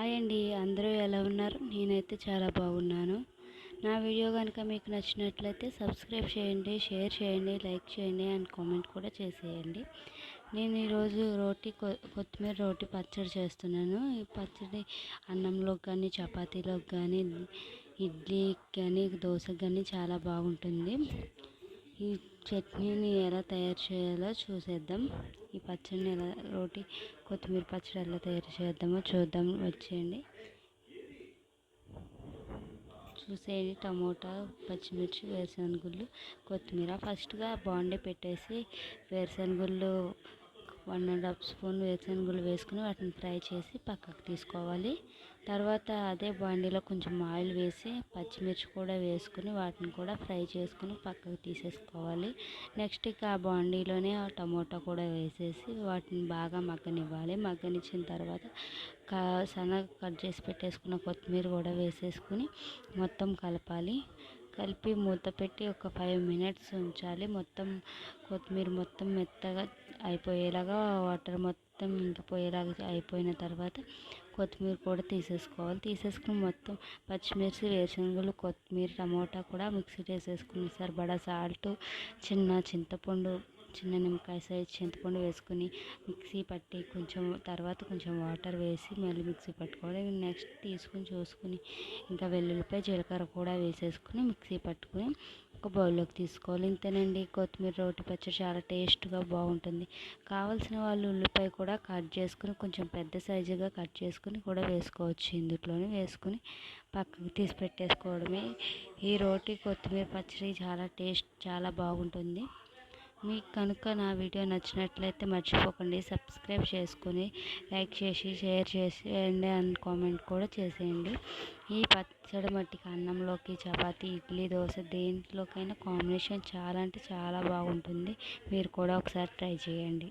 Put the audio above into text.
Hi అండి, అందరూ ఎలా ఉన్నారు? నేనైతే చాలా బాగున్నాను. నా వీడియో కనుక మీకు నచ్చినట్లయితే సబ్స్క్రైబ్ చేయండి, షేర్ చేయండి, లైక్ చేయండి అండ్ కామెంట్ కూడా చేసేయండి. నేను ఈరోజు కొత్తిమీర రోటి పచ్చడి చేస్తున్నాను. ఈ పచ్చడి అన్నంలోకి కానీ, చపాతీలోకి కానీ, ఇడ్లీకి కానీ, దోశకి కానీ చాలా బాగుంటుంది. ఈ చట్నీని ఎలా తయారు చేయాలో చూసేద్దాం. ఈ పచ్చడిని కొత్తిమీర పచ్చడి ఎలా తయారు చేద్దామో చూద్దాం, వచ్చేయండి. చూసేయండి, టమోటా, పచ్చిమిర్చి, వేరుశనగుళ్ళు, కొత్తిమీర. ఫస్ట్గా బాండీ పెట్టేసి వేరుశనగుళ్ళు 1½ స్పూన్ వేరుశనగుళ్ళు వేసుకుని వాటిని ఫ్రై చేసి పక్కకు తీసుకోవాలి. తర్వాత అదే బాండీలో కొంచెం ఆయిల్ వేసి పచ్చిమిర్చి కూడా వేసుకుని వాటిని కూడా ఫ్రై చేసుకుని పక్కకు తీసేసుకోవాలి. నెక్స్ట్ ఇక ఆ బాండీలోనే ఆ టమోటా కూడా వేసేసి వాటిని బాగా మగ్గనివ్వాలి. మగ్గనిచ్చిన తర్వాత సన్నగా కట్ చేసి పెట్టేసుకున్న కొత్తిమీర కూడా వేసేసుకుని మొత్తం కలపాలి. కలిపి మూత పెట్టి ఒక 5 మినిట్స్ ఉంచాలి. కొత్తిమీర మొత్తం మెత్తగా అయిపోయేలాగా, వాటర్ మొత్తం ఇంకిపోయేలాగా అయిపోయిన తర్వాత కొత్తిమీర కూడా తీసేసుకుని మొత్తం పచ్చిమిర్చి, వేరుశనగలు, కొత్తిమీర, టమోటా కూడా మిక్సీ వేసేసుకుని సరిపడా సాల్ట్, చిన్న నిమ్మకాయ సైజ్ చింతపండు వేసుకుని మిక్సీ పట్టి కొంచెం వాటర్ వేసి మళ్ళీ మిక్సీ పట్టుకోవాలి. నెక్స్ట్ తీసుకుని చూసుకుని ఇంకా వెల్లుల్లిపాయ, జీలకర్ర కూడా వేసేసుకుని మిక్సీ పట్టుకుని ఒక బౌల్లోకి తీసుకోవాలి. ఇంతేనండి, కొత్తిమీర రోటి పచ్చడి చాలా టేస్ట్గా బాగుంటుంది. కావాల్సిన వాళ్ళు ఉల్లిపాయ కూడా కట్ చేసుకుని కొంచెం పెద్ద సైజుగా కట్ చేసుకుని కూడా వేసుకోవచ్చు. ఇందులోనే వేసుకుని పక్కకు తీసి పెట్టేసుకోవడమే. ఈ కొత్తిమీర పచ్చడి చాలా బాగుంటుంది. మీకు కనుక నా వీడియో నచ్చినట్లయితే మర్చిపోకండి సబ్స్క్రైబ్ చేసుకొని లైక్ చేసి షేర్ చేసేయండి అండ్ కామెంట్ కూడా చేసేయండి. ఈ పచ్చడి మట్టికి అన్నంలోకి, చపాతీ, ఇడ్లీ, దోశ దేంట్లోకైనా కాంబినేషన్ చాలా అంటే చాలా బాగుంటుంది. మీరు కూడా ఒకసారి ట్రై చేయండి.